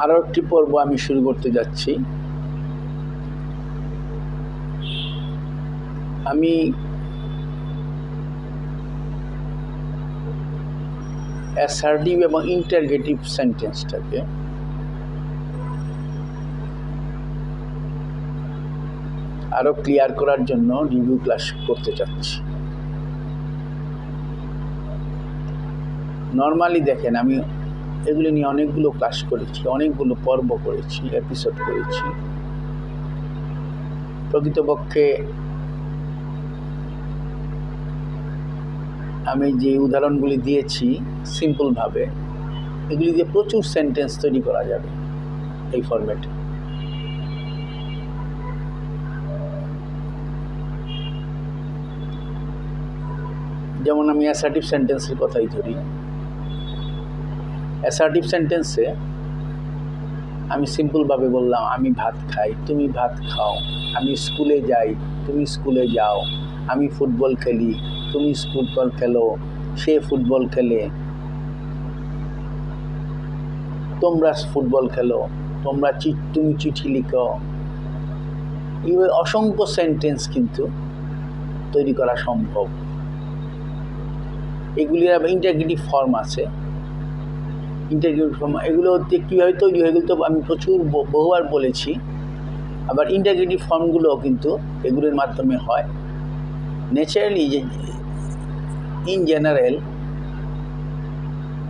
আরও একটি পর্ব আমি শুরু করতে যাচ্ছি। আমি অ্যাসার্টিভ এবং ইন্টারগেটিভ সেন্টেন্সটাকে আরও ক্লিয়ার করার জন্য রিভিউ ক্লাস করতে চাচ্ছি। নর্মালি দেখেন, আমি এগুলি নিয়ে অনেকগুলো ক্লাস করেছি, অনেকগুলো পর্ব করেছি, এপিসোড করেছি। প্রকৃতপক্ষে আমি যে উদাহরণগুলি দিয়েছি সিম্পলভাবে, এগুলি দিয়ে প্রচুর সেন্টেন্স তৈরি করা যাবে এই ফরম্যাটে। যেমন আমি অ্যাসার্টিভ সেন্টেন্সের কথাই ধরি। অ্যাসার্টিভ সেন্টেন্সে আমি সিম্পলভাবে বললাম, আমি ভাত খাই, তুমি ভাত খাও, আমি স্কুলে যাই, তুমি স্কুলে যাও, আমি ফুটবল খেলি, তুমি ফুটবল খেলো, সে ফুটবল খেলে, তোমরা ফুটবল খেলো, তুমি চিঠি লিখো। এইভাবে অসংখ্য সেন্টেন্স কিন্তু তৈরি করা সম্ভব। এগুলির আবার ইন্টারগেটিভ ফর্ম আছে। ইন্টারগেটিভ ফর্ম এগুলো কীভাবে তৈরি হয়ে গেল তো আমি প্রচুর বহুবার বলেছি। আবার ইন্টারগেটিভ ফর্মগুলো কিন্তু এগুলোর মাধ্যমে হয়। ন্যাচারালি যে ইন জেনারেল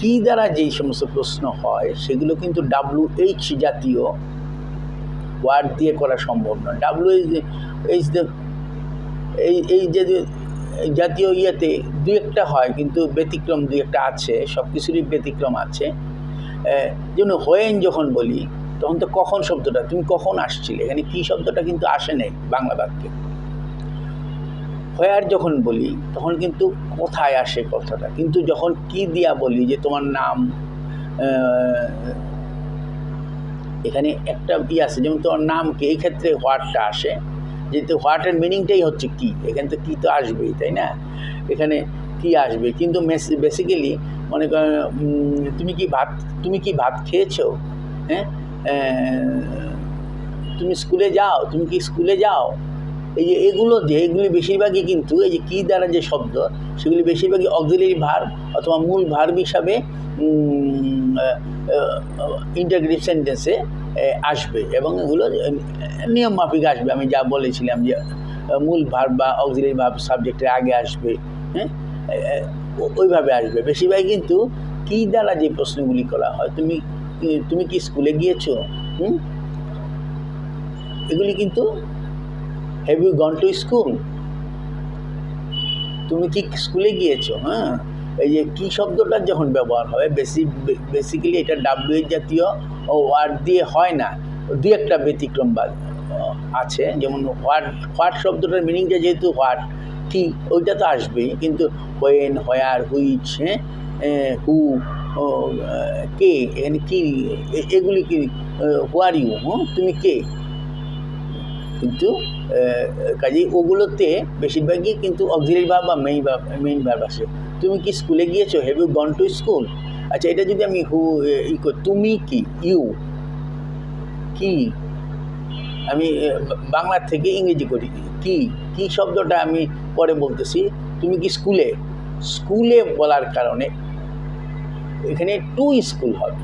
কি দ্বারা যেই সমস্ত প্রশ্ন হয় সেগুলো কিন্তু WH জাতীয় ওয়ার্ড দিয়ে করা সম্ভব নয়। WH এই যে জাতীয় ইয়েতে দু একটা হয়, কিন্তু ব্যতিক্রম দু একটা আছে, সব কিছুরই ব্যতিক্রম আছে। যেমন হোয়েন যখন বলি তখন তো কখন শব্দটা, তুমি কখন আসছিলে, এখানে কি শব্দটা কিন্তু আসে নাই বাংলা বাক্যে। হোয়ার যখন বলি তখন কিন্তু কোথায় আসে কথাটা, কিন্তু যখন কি দিয়া বলি যে তোমার নাম, এখানে একটা আছে, যেমন তোমার নাম কি, এই ক্ষেত্রে হোয়াটটা আসে, যেহেতু হোয়াটের মিনিংটাই হচ্ছে কি, এখানে তো কি তো আসবেই, তাই না? এখানে কি আসবে, কিন্তু বেসিক্যালি মনে করেন তুমি কি ভাত খেয়েছো, হ্যাঁ, তুমি স্কুলে যাও, তুমি কি স্কুলে যাও, এগুলি বেশিরভাগই কিন্তু এই যে কি দ্বারা যে শব্দ, সেগুলি বেশিরভাগই অক্সিলারি ভার্ব অথবা মূল ভার্ব হিসাবে ইন্টারগ্রেটিভ সেন্টেন্সে আসবে, এবং এগুলো নিয়ম মাফিক আসবে। আমি যা বলেছিলাম যে মূল ভার্ব বা অক্সিলারি ভার্ব সাবজেক্টের আগে আসবে, হ্যাঁ, ওইভাবে আসবে বেশিরভাগ। কিন্তু কি দ্বারা যে প্রশ্নগুলি করা হয়, তুমি কি স্কুলে গিয়েছো, এগুলি কিন্তু have you gone to school, তুমি কি স্কুলে গিয়েছো, হ্যাঁ, এই যে কি শব্দটা যখন ব্যবহার হবে বেসিক্যালি এটা WH জাতীয় ওয়ার্ড দিয়ে হয় না, দু একটা ব্যতিক্রম আছে। যেমন হোয়াট শব্দটার মিনিংটা যেহেতু হোয়াট, কি, ওইটা তো আসবেই, কিন্তু হোয়েন, হোয়ার, হুইচ, হু, কে, এখানে কি, এগুলি কি, হু আর ইউ, তুমি কে, কিন্তু কাজেই ওগুলোতে বেশিরভাগই কিন্তু অক্সিলারি ভার্ব বা মেইন ভার্ব আসে। তুমি কি স্কুলে গিয়েছো, have you gone to school. আচ্ছা, এটা যদি আমি তুমি কি, ইউ কি, আমি বাংলা থেকে ইংরেজি করি, কি শব্দটা আমি পরে বলতেছি, তুমি কি স্কুলে বলার কারণে এখানে টু স্কুল হবে।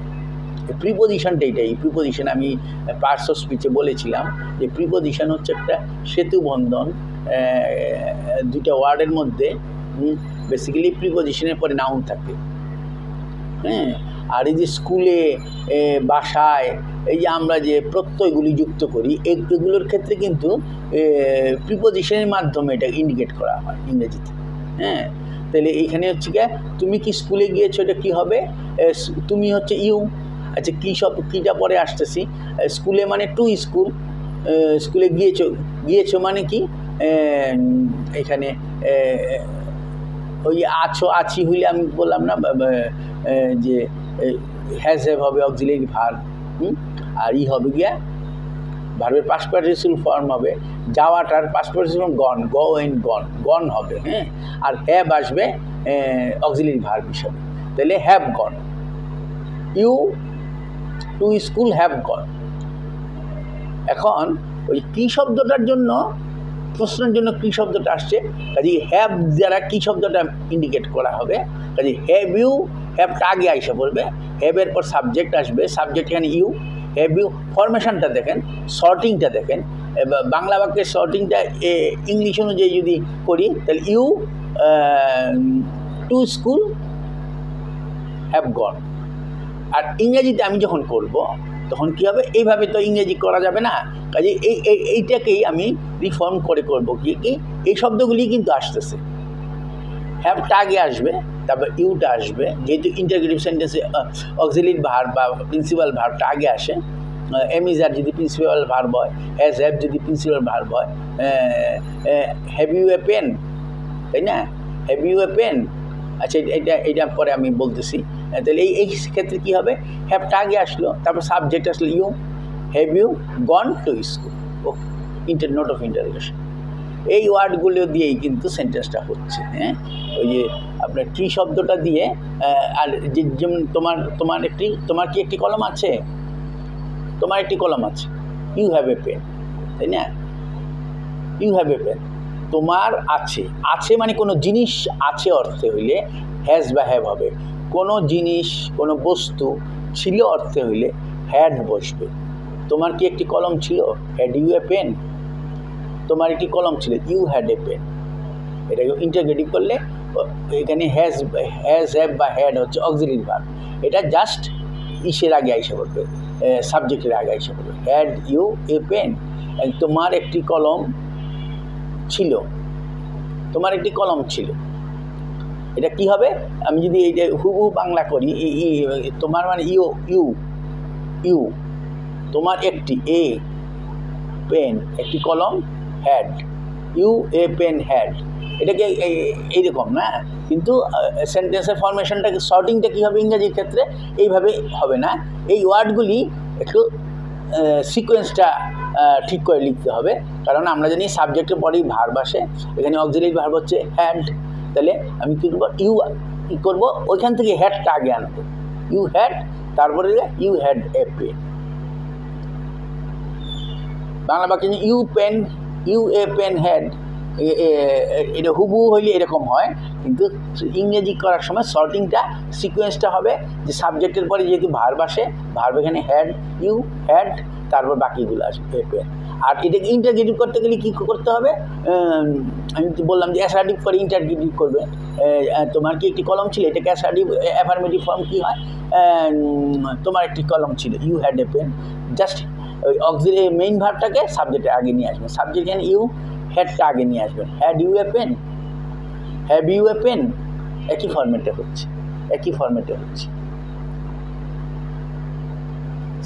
প্রিপোজিশনটা এটাই। প্রিপোজিশন আমি পার্টস অফ স্পিচে বলেছিলাম যে প্রিপোজিশন হচ্ছে একটা সেতু বন্ধন দুটা ওয়ার্ডের মধ্যে। বেসিক্যালি প্রিপোজিশনের পরে নাউন থাকে, হ্যাঁ। আর এই যে স্কুলে, বাসায়, এই যে আমরা যে প্রত্যয়গুলি যুক্ত করি, এগুলোর ক্ষেত্রে কিন্তু প্রিপোজিশনের মাধ্যমে এটা ইন্ডিকেট করা হয় ইংরেজিতে, হ্যাঁ। তাহলে এইখানে হচ্ছে গিয়ে তুমি কি স্কুলে গিয়েছো, এটা কী হবে, তুমি হচ্ছে ইউ। আচ্ছা, কীটা পরে আসতেছি, স্কুলে মানে টু স্কুল, স্কুলে গিয়েছো মানে কি, এখানে ওই আছি হইলে আমি বললাম না যে হ্যাজ হ্যাভ হবে অক্সিলারি ভার্ব, আর হবে গিয়া ভার্বের পাস্ট পার্টিসিপল ফর্ম হবে, যাওয়াটার পাস্ট পার্টিসিপল গন হবে, হ্যাঁ। আর হ্যাভ আসবে অক্সিলারি ভার্ব হিসাবে, তাহলে have gone, you to school have gone. এখন ওই কি শব্দটার জন্য, প্রশ্নের জন্য কি শব্দটা আসছে, কাজে হ্যাভ দ্বারা কি শব্দটা ইন্ডিকেট করা হবে, কাজে হ্যাভ ইউ, হ্যাভটা আগে আইসা পড়বে, হ্যাভের পর সাবজেক্ট আসবে, সাবজেক্ট এখানে ইউ, হ্যাভ ইউ। ফরমেশনটা দেখেন, সর্টিংটা দেখেন, বাংলা বাক্যের সর্টিংটা ইংলিশ অনুযায়ী যদি করি তাহলে you to school have gone. আর ইংরেজিতে আমি যখন করব তখন কী হবে, এইভাবে তো ইংরেজি করা যাবে না, কাজে এইটাকেই আমি রিফর্ম করে করব কি এই শব্দগুলি কিন্তু আসতেছে, হ্যাভটা আগে আসবে, তারপর ইউটা আসবে, যেহেতু ইন্টারগ্রেটিভ সেন্টেন্সে অক্সিলিয়ারি ভার্ব বা প্রিন্সিপাল ভার্বটা আগে আসে। এম ইজ আর যদি প্রিন্সিপাল ভার্ব হয়, হ্যাজ হ্যাভ যদি প্রিন্সিপাল ভার্ব হয়, হ্যাভ ইউ এ পেন, তাই না, হ্যাভ ইউ এ পেন। আচ্ছা, এটা পরে আমি বলতেছি। তাহলে এই ক্ষেত্রে কী হবে, হ্যাভটা আগে আসলো, তারপর সাবজেক্ট আসলো you, have you gone to school, okay, note of interrogation. এই ওয়ার্ডগুলো দিয়েই কিন্তু সেন্টেন্সটা হচ্ছে। হ্যাঁ, ওই যে আপনার কি শব্দটা দিয়ে, আর যেমন তোমার কি একটি কলম আছে, তোমার একটি কলম আছে, ইউ হ্যাভ এ পেন, তাই না, ইউ হ্যাভ এ পেন, তোমার আছে, আছে মানে কোনো জিনিস আছে অর্থে হইলে হ্যাজ বা হ্যাভ হবে, কোনো জিনিস কোনো বস্তু ছিল অর্থে হইলে হ্যাড বসবে। তোমার কি একটি কলম ছিল, হ্যাড ইউ এ পেন, তোমার একটি কলম ছিল, ইউ হ্যাড এ পেন। এটাকে ইন্টারগ্রেটিভ করলে এখানে হ্যাজ হ্যাভ বা হ্যাড হচ্ছে অক্সিলিয়ারি ভার্ব, এটা জাস্ট ইসের আগে আইসা পড়বে, সাবজেক্টের আগে আইসা পড়বে, হ্যাড ইউ এ পেন, তোমার একটি কলম ছিল, তোমার একটি কলম ছিল। এটা কি হবে, আমি যদি এইটা হুবহু বাংলা করি, তোমার মানে ইউ ইউ ইউ, তোমার একটি এ পেন, একটি কলম, had, you a pen had, এটাকে এইরকম না, কিন্তু সেন্টেন্সের ফরমেশনটাকে সর্টিংটা কী হবে ইংরেজির ক্ষেত্রে, এইভাবে হবে না, এই ওয়ার্ডগুলি একটু সিকোয়েন্সটা ঠিক করে লিখতে হবে, কারণ আমরা জানি সাবজেক্টের পরেই ভার্ব আসে, এখানে অক্সিলিয়ারি ভার্ব হচ্ছে হ্যাড, তাহলে আমি কী করবো, কী করবো, ওইখান থেকে হ্যাডটা আগে আনবো, ইউ হ্যাড, তারপরে you had a pen. Bangla বাক্যে ইউ এ পেন হ্যাড, এটা হুবহু হইলে এরকম হয়, কিন্তু ইংরেজি করার সময় সর্টিংটা সিকোয়েন্সটা হবে যে সাবজেক্টের পরে যেহেতু ভার্ব আসে, ভার্ব এখানে হ্যাড, ইউ হ্যাড, তারপর বাকিগুলো আসবে এ পেন। আর এটাকে ইন্টারগ্রেটিভ করতে গেলে কী করতে হবে, আমি বললাম যে অ্যাসার্টিভ করে ইন্টারগ্রেটিভ করবে, তোমার কি একটি কলম ছিল, এটাকে অ্যাসার্টিভ অ্যাফার্মেটিভ ফর্ম কী হয়, তোমার একটি কলম ছিল, you had a pen, just ওই অক্সিলিয়ারি মেইন ভার্বটাকে সাবজেক্টের আগে নিয়ে আসবেন, সাবজেক্ট এখানে ইউ, হ্যাডটা আগে নিয়ে আসবেন, had you a pen, have you a pen, একই ফরম্যাটে হচ্ছে, একই ফরম্যাটে হচ্ছে।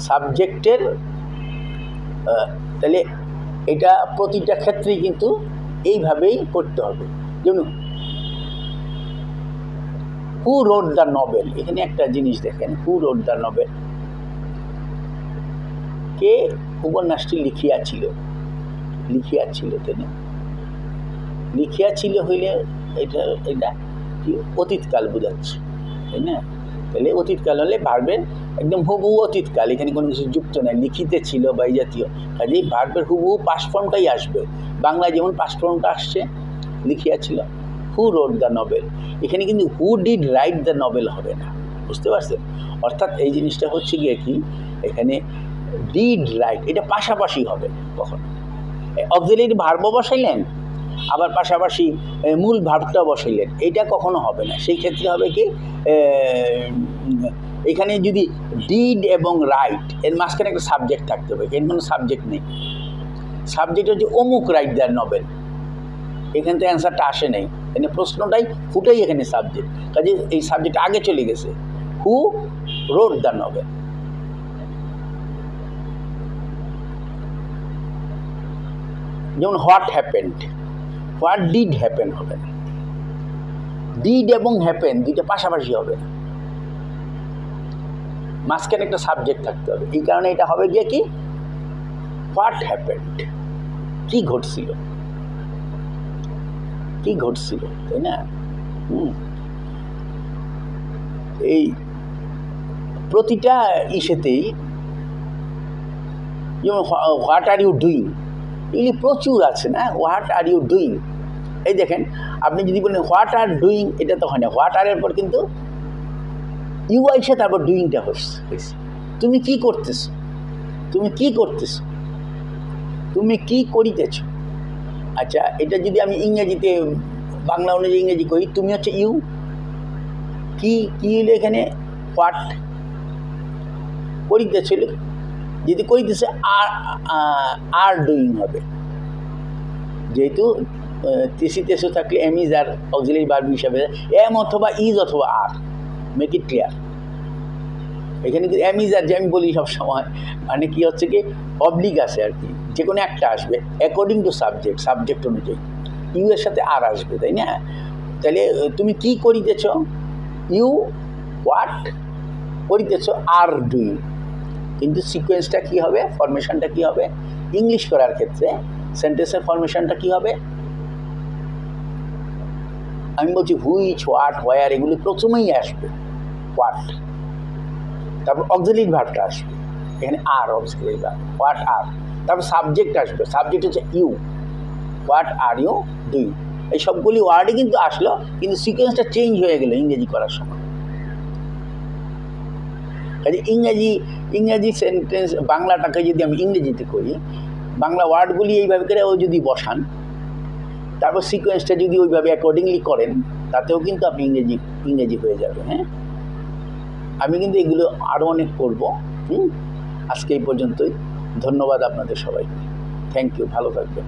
সাবজেক্টের তাহলে এটা প্রতিটা ক্ষেত্রেই কিন্তু এইভাবেই করতে হবে। যেমন হু রোড দ্য নভেল, এখানে একটা জিনিস দেখেন, হু রোড দ্য নভেল, কে উপন্যাসটি লিখিয়াছিল, তাই না, লিখিয়াছিল হইলে এটা কি অতীতকাল বোঝাচ্ছে, তাই না, তাহলে অতীতকাল হলে ভার্বের একদম হুবহু অতীতকাল, এখানে কোনো কিছু যুক্ত নাই, লিখিতে ছিল বা এই জাতীয়, কাজেই ভার্বের হুবহু পাস্ট ফর্মটাই আসবে, বাংলায় যেমন পাস্ট ফর্মটা আসছে লিখিয়াছিল, হু রোড দ্য নভেল, এখানে কিন্তু who did write the novel হবে না, বুঝতে পারছেন, অর্থাৎ এই জিনিসটা হচ্ছে গিয়ে কি, এখানে ডিড রাইট এটা পাশাপাশি হবে, কখন অক্সিলিয়ারি ভার্বও বসাইলেন আবার পাশাপাশি মূল ভার্বটা বসাইলেন, এটা কখনো হবে না, সেই ক্ষেত্রে হবে কি, এখানে যদি ডিড এবং রাইট এর মাঝখানে একটা সাবজেক্ট থাকতে হবে, এর কোনো সাবজেক্ট নেই, সাবজেক্ট হচ্ছে অমুক রাইট দ্য নভেল, এখান থেকে অ্যান্সারটা আসে নেই, এখানে প্রশ্নটাই ফুটেই এখানে সাবজেক্ট, কাজে এই সাবজেক্ট আগে চলে গেছে, হু রোড দ্য নভেল। যেমন what happened, what did happen হবে না, ডিড এবং হ্যাপেন দুইটা পাশাপাশি হবে না, মাঝখানে একটা সাবজেক্ট থাকতে হবে, এই কারণে এটা হবে গিয়ে কি হোয়াট হ্যাপেন্ড, কি ঘটছিল, কি ঘটছিল, তাই না। এই প্রতিটা ইসেতেই যেমন হোয়াট আর ইউ ডুইং, এগুলি প্রচুর আছে না। হোয়াট আর ইউ ডুইং, এই দেখেন আপনি যদি বলেন হোয়াট আর ডুইং, এটা তো হয় না। হোয়াট আর এর পর কিন্তু ইউ আইসে তারপর ডুইংটা হয়েছে। তুমি কি করতেছ, তুমি কি করতেছ, তুমি কি করিতেছ। আচ্ছা, এটা যদি আমি ইংরেজিতে বাংলা অনুযায়ী ইংরেজি করি, তুমি হচ্ছে ইউ, কি কি হলো এখানে হোয়াট, করিতেছিল, যদি করিতেছে আর ডুইং হবে, যেহেতু তেসি তেসু থাকলে am is are auxiliary verb হিসাবে এম অথবা ইজ অথবা আর, মেক ইট ক্লিয়ার। এখানে কিন্তু এম ইজ আর যে আমি বলি সবসময়, মানে কি হচ্ছে কি অবলিক আছে আর কি, যে কোনো একটা আসবে অ্যাকর্ডিং টু সাবজেক্ট অনুযায়ী ইউ এর সাথে আর আসবে, তাই না? তাহলে তুমি কি করিতেছ, ইউ হোয়াট করিতেছ আর ডুইং, কিন্তু সিকোয়েন্সটা কী হবে, ফরমেশনটা কী হবে, ইংলিশ করার ক্ষেত্রে সেন্টেন্সের ফরমেশনটা কী হবে, আমি বলছি হুইচ, হোয়াট, হোয়ার, এগুলি প্রথমেই আসবে হোয়াট, তারপর অক্সিলারি ভার্বটা আসবে, এখানে are auxiliary verb, what are, তারপর সাবজেক্ট আসবে, সাবজেক্ট হচ্ছে you, what are you doing. এই সবগুলি ওয়ার্ডই কিন্তু আসলো, কিন্তু সিকোয়েন্সটা চেঞ্জ হয়ে গেল ইংরেজি করার সময়। কাজে ইংরেজি সেন্টেন্স বাংলাটাকে যদি আমি ইংরেজিতে করি, বাংলা ওয়ার্ডগুলি এইভাবে করে ও যদি বসান, তারপর সিকোয়েন্সটা যদি ওইভাবে অ্যাকর্ডিংলি করেন, তাতেও কিন্তু আপনি ইংরেজি হয়ে যাবে। হ্যাঁ, আমি কিন্তু এগুলো আরও অনেক করবো। আজকে এই পর্যন্তই। ধন্যবাদ আপনাদের সবাইকে। থ্যাংক ইউ, ভালো থাকবেন।